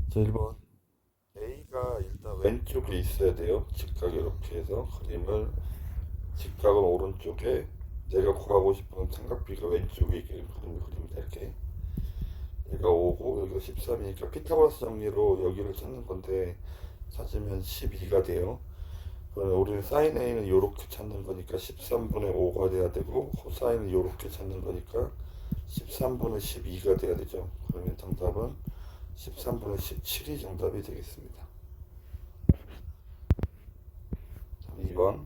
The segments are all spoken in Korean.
자, 1번. A가 일단 왼쪽에 있어야 돼요. 직각 이렇게 해서 그림을 직각은 오른쪽에 내가 구하고 싶은 삼각비가 왼쪽에 있게 그림을 그리면 될게. 얘가 5고 여기가 13이니까 피타고라스 정리로 여기를 찾는 건데 찾으면 12가 돼요. 그러면 우리는 사인 A는 이렇게 찾는 거니까 13분의 5가 돼야 되고 코사인은 이렇게 찾는 거니까 13분의 12가 돼야 되죠. 그러면 정답은 13분의 17이 정답이 되겠습니다. 2번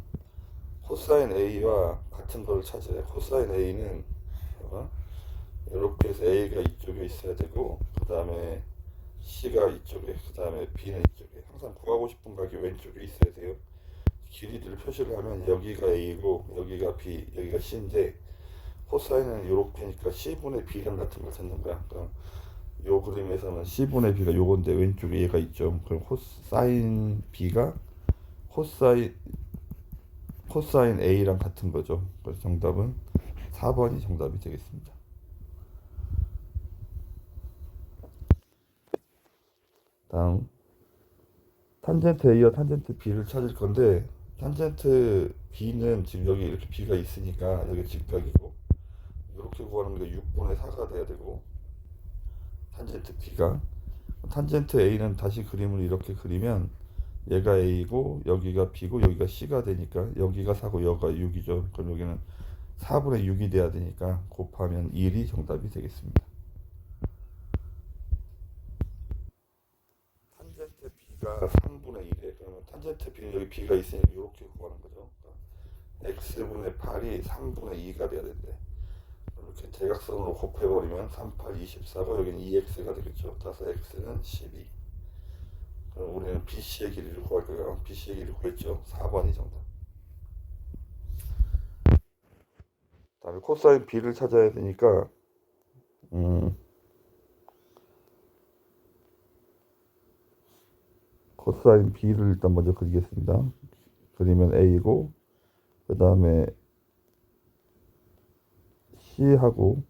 코사인 A와 같은 걸 찾아요. 코사인 A는 이렇게 해서 A가 이쪽에 있어야 되고 그 다음에 C가 이쪽에 그 다음에 B는 이쪽에 항상 구하고 싶은 각이 왼쪽에 있어야 돼요. 길이를 표시를 하면 여기가 A고 여기가 B 여기가 C인데 코사인은 이렇게니까 C분의 B랑 같은 걸 찾는 거야. 그럼 요 그림에서는 C분의 B가 요건데 왼쪽에 얘가 있죠. 그럼 코사인 B가 코사인 코사인 A랑 같은 거죠. 그래서 정답은 4번이 정답이 되겠습니다. 다음 탄젠트 A와 탄젠트 B를 찾을 건데 탄젠트 B는 지금 여기 이렇게 B가 있으니까 여기 직각이고 이렇게 구하는 게 6분의 4가 돼야 되고 탄젠트 B가 탄젠트 A는 다시 그림을 이렇게 그리면 얘가 A고 여기가 B고 여기가 C가 되니까 여기가 4고 여기가 6이죠. 그럼 여기는 4분의 6이 돼야 되니까 곱하면 1이 정답이 되겠습니다. 탄젠트 B가 3분의 1에 그러면 탄젠트 B는 여기 B가 있으니까 이렇게 구하는 거죠. 그러니까 X분의 8이 3분의 2가 돼야 된대. 이렇게 대각선으로 곱해버리면 3, 8, 24고 여기는 2X가 되겠죠. 따라서 X는 12. 그럼 우리는 BC의 길이를 구할 거예요. BC의 길이를 구했죠. 4번이 정답. 다음에 코사인 B를 찾아야 되니까 음, 코사인 B를 일단 먼저 그리겠습니다. 그리면 A고 그 다음에 C하고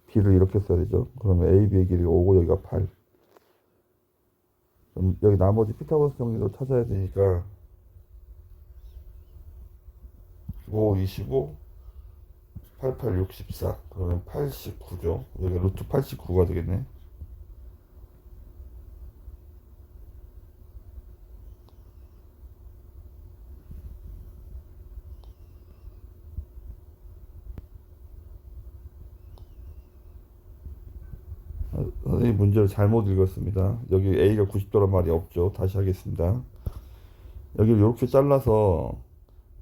B를 이렇게 써야 되죠. 그러면 AB의 길이가 5고 여기가 8. 그럼 여기 나머지 피타고라스 정리도 찾아야 되니까 5, 25, 88, 64. 그러면 89죠. 여기 루트 89가 되겠네. 선생님 문제를 잘못 읽었습니다. 여기 A가 90도란 말이 없죠. 다시 하겠습니다. 여기를 이렇게 잘라서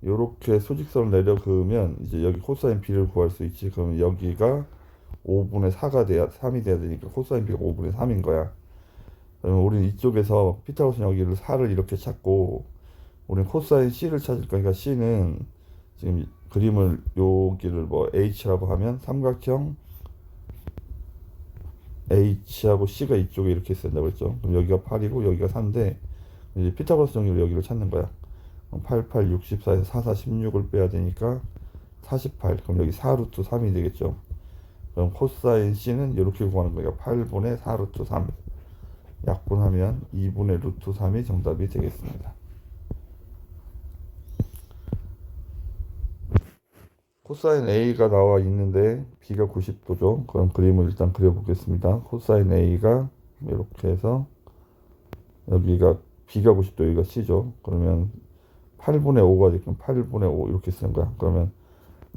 이렇게 수직선을 내려 그으면 이제 여기 코사인 B를 구할 수 있지. 그러면 여기가 5분의 4가 돼야 3이 돼야 되니까 코사인 B가 5분의 3인 거야. 그러면 우리는 이쪽에서 피타고라스 여기를 4를 이렇게 찾고 우리는 코사인 C를 찾을 거니까 C는 지금 그림을 여기를 뭐 H라고 하면 삼각형 H하고 C가 이쪽에 이렇게 있었다고 했죠. 그럼 여기가 8이고 여기가 4인데 이제 피타고라스 정리로 여기를 찾는 거야. 8, 8, 64에서 4, 4, 16을 빼야 되니까 48. 그럼 여기 4루트 3이 되겠죠. 그럼 코사인 C는 이렇게 구하는 거니까 8분의 4루트 3. 약분하면 2분의 루트 3이 정답이 되겠습니다. 코사인 A가 나와 있는데 B가 90도죠. 그럼 그림을 일단 그려보겠습니다. 코사인 A가 이렇게 해서 여기가 B가 90도 여기가 C죠. 그러면 8분의 5가 되면 8분의 5 이렇게 쓰는 거야. 그러면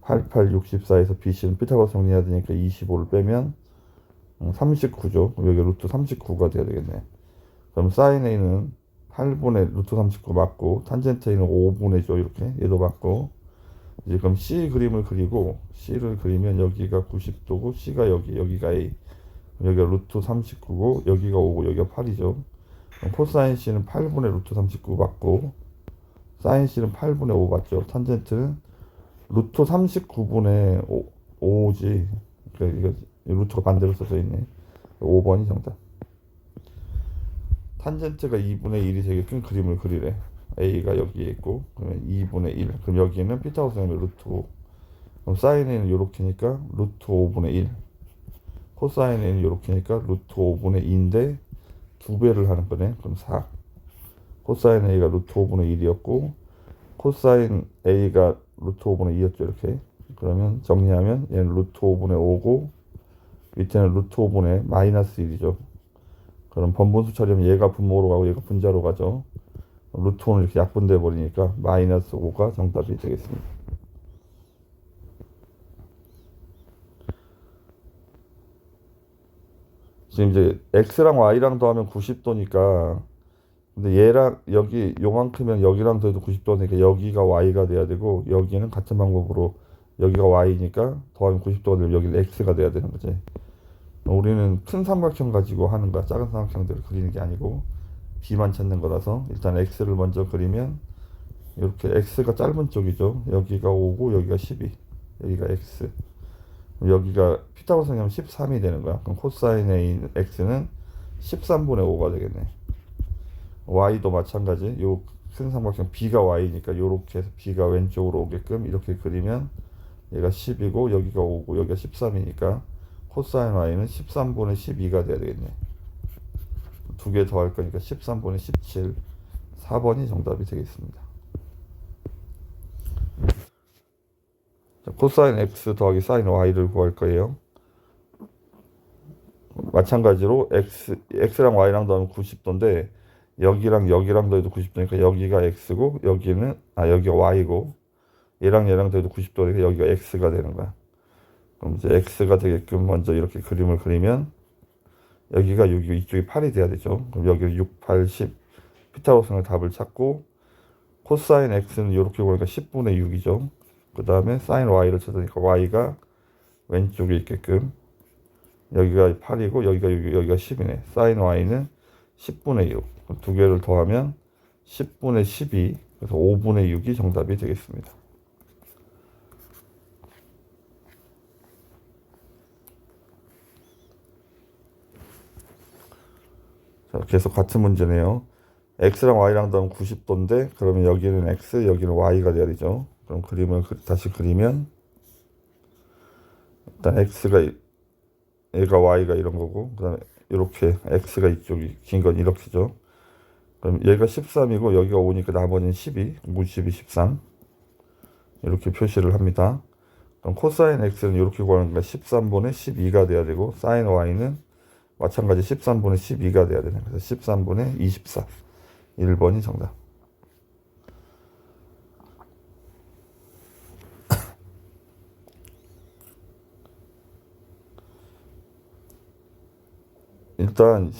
88, 64에서 BC는 피타고라스 정리해야 되니까 25를 빼면 39죠. 여기 루트 39가 돼야 되겠네. 그럼 사인 A는 8분의 루트 39 맞고 탄젠트 A는 5분의 죠. 이렇게 얘도 맞고 이제 그럼 C 그림을 그리고 C를 그리면 여기가 90도고 C가 여기가 A 여기가 루트 39고 여기가 5고 여기가 8이죠. 코사인 C는 8분의 루트 39 맞고 사인 C는 8분의 5 맞죠. 탄젠트는 루트 39분의 5지. 그래, 이거 루트가 반대로 써져 있네. 5번이 정답. 탄젠트가 2분의 1이 되게끔 그림을 그리래. A가 여기에 있고 그러면 2분의 1. 그럼 여기는 피타고라스 정리 루트 5. 그럼 사인은 이렇게니까 루트 5분의 1. 코사인 A는 이렇게니까 루트 5분의 2인데 2배를 하는 거네. 그럼 4. 코사인 A가 루트 5분의 1이었고 코사인 A가 루트 5분의 2였죠. 이렇게. 그러면 정리하면 얘는 루트 5분의 5고 밑에는 루트 5분의 마이너스 1이죠. 그럼 번분수 처리하면 얘가 분모로 가고 얘가 분자로 가죠. 루트 5는 이렇게 약분돼 버리니까 마이너스 5가 정답이 되겠습니다. 지금 이제 x랑 y랑 더하면 90도니까 근데 얘랑 여기 요만큼은 여기랑 더해도 90도니까 여기가 y가 돼야 되고 여기는 같은 방법으로 여기가 y니까 더하면 90도가 되면 여기는 x가 돼야 되는 거지. 우리는 큰 삼각형 가지고 하는 거야. 작은 삼각형들을 그리는 게 아니고 b만 찾는 거라서 일단 x를 먼저 그리면 이렇게 x가 짧은 쪽이죠. 여기가 5고 여기가 12, 여기가 x. 여기가 피타고라스 하면 13이 되는 거야. 그럼 코사인 A x는 13분의 5가 되겠네. y도 마찬가지. 요 큰 삼각형 b가 y니까 요렇게 해서 b가 왼쪽으로 오게끔 이렇게 그리면 얘가 10이고 여기가 5고 여기가 13이니까 코사인 y는 13분의 12가 돼야 되겠네. 두 개 더할 거니까 13분의 17. 4번이 정답이 되겠습니다. 자, 코사인 x 더하기 사인 y를 구할 거예요. 마찬가지로 x랑 y랑 더하면 90도인데 여기랑 더해도 90도니까 여기가 x고 여기는 여기가 y고 얘랑 더해도 90도니까 여기가 x가 되는 거야. 그럼 이제 x가 되게끔 먼저 이렇게 그림을 그리면 여기가 6이고 이쪽이 8이 돼야 되죠. 그럼 여기 6, 8, 10 피타고라스의 답을 찾고 코사인 x는 이렇게 보니까 10분의 6이죠. 그 다음에 사인 y를 찾으니까 y가 왼쪽에 있게끔 여기가 8이고 여기가 6, 여기가 10이네. 사인 y는 10분의 6. 두 개를 더하면 10분의 12. 그래서 5분의 6이 정답이 되겠습니다. 자, 계속 같은 문제네요. x랑 y랑 더하면 90도인데 그러면 여기는 x, 여기는 y가 돼야 되죠. 그럼 그림을 다시 그리면 일단 x가 얘가 y가 이런 거고 그다음에 이렇게 x가 이쪽이 긴 건 이렇게죠. 그럼 얘가 13이고 여기가 5니까 나머지는 12, 52, 13 이렇게 표시를 합니다. 그럼 코사인 x는 이렇게 구하는 거니까 13분의 12가 돼야 되고 사인 y는 마찬가지 13분의 12가 돼야 되는 거예요. 그래서 13분의 24. 1번이 정답. 일단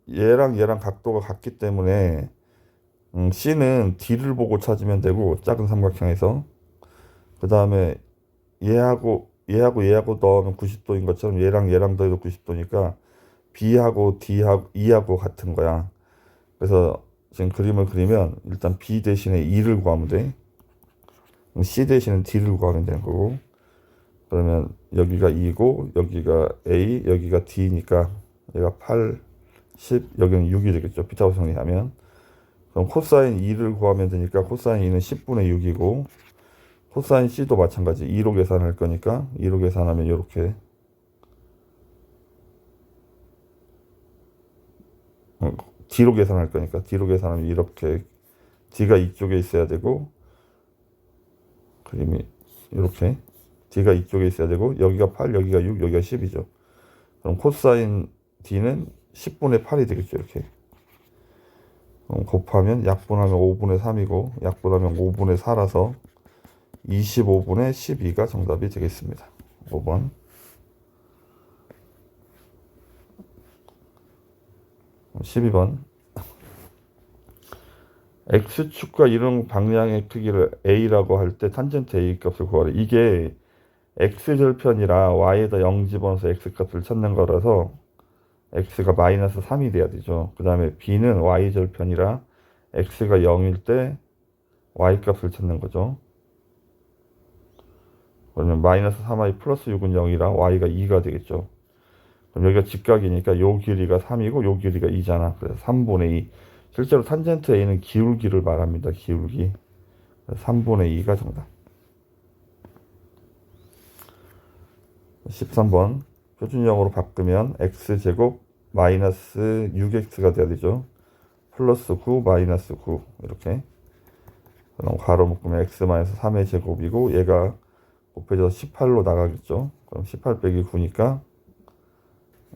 얘랑 각도가 같기 때문에 C는 D를 보고 찾으면 되고 작은 삼각형에서 그 다음에 얘하고 넣으면 90도인 것처럼 얘랑 더해도 90도니까 B하고 E하고 같은 거야. 그래서 지금 그림을 그리면 일단 B 대신에 E를 구하면 돼. C 대신에 D를 구하면 되는 거고 그러면 여기가 E고 여기가 A 여기가 D니까 얘가 8, 10 여기는 6이 되겠죠. 피타고라스 정리하면 그럼 코사인 2를 구하면 되니까 코사인 2는 10분의 6이고 코사인 C도 마찬가지 2로 계산할 거니까 2로 계산하면 이렇게 D로 계산할 거니까 D로 계산하면 이렇게 D가 이쪽에 있어야 되고 그림이 이렇게 D가 이쪽에 있어야 되고 여기가 8 여기가 6 여기가 10이죠. 그럼 코사인 D는 10분의 8이 되겠죠. 이렇게 곱하면 약분하면 5분의 3이고 약분하면 5분의 4라서 25분의 12가 정답이 되겠습니다. 5번. 12번. X축과 이런 방향의 크기를 A라고 할 때 탄젠트 A 값을 구하래. 이게 X절편이라 Y에다 0 집어넣어서 X 값을 찾는 거라서 X가 마이너스 3이 돼야 되죠. 그 다음에 B는 Y절편이라 X가 0일 때 Y 값을 찾는 거죠. 그러면 마이너스 3Y 플러스 6은 0이라 Y가 2가 되겠죠. 그럼 여기가 직각이니까 요 길이가 3이고 요 길이가 2잖아. 그래서 3분의 2. 실제로 탄젠트 A는 기울기를 말합니다. 기울기. 3분의 2가 정답. 13번. 표준형으로 바꾸면 x제곱 마이너스 6x가 돼야 되죠. 플러스 9 마이너스 9 이렇게. 그럼 가로 묶으면 x 마이너스 3의 제곱이고 얘가 곱해져서 18로 나가겠죠. 그럼 18 빼기 9니까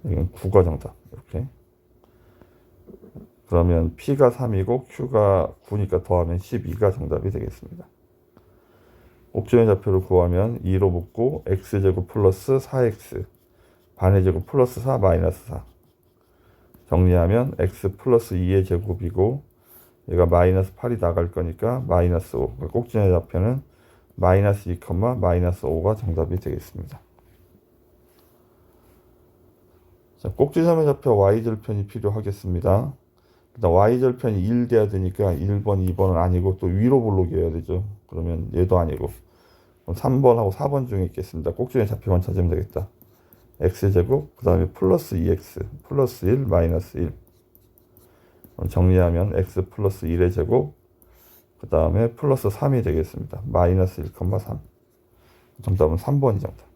이건 9가 정답. 이렇게. 그러면 P가 3이고 Q가 9니까 더하면 12가 정답이 되겠습니다. 옥점의 좌표를 구하면 2로 묶고 x제곱 플러스 4x 반의 제곱 플러스 4 마이너스 4 정리하면 x 플러스 2의 제곱이고 얘가 마이너스 8이 나갈 거니까 마이너스 5. 꼭지의 좌표는 마이너스 2, 마이너스 5가 정답이 되겠습니다. 자, 꼭지점의 좌표 y절편이 필요하겠습니다. 일단 y절편이 1 돼야 되니까 1번, 2번은 아니고 또 위로 볼록이어야 되죠. 그러면 얘도 아니고 그럼 3번하고 4번 중에 있겠습니다. 꼭지점의 좌표만 찾으면 되겠다. x제곱 그 다음에 플러스 2x 플러스 1 마이너스 1 정리하면 x 플러스 1의 제곱 그 다음에 플러스 3이 되겠습니다. 마이너스 1, 3 정답은 3번이 정답.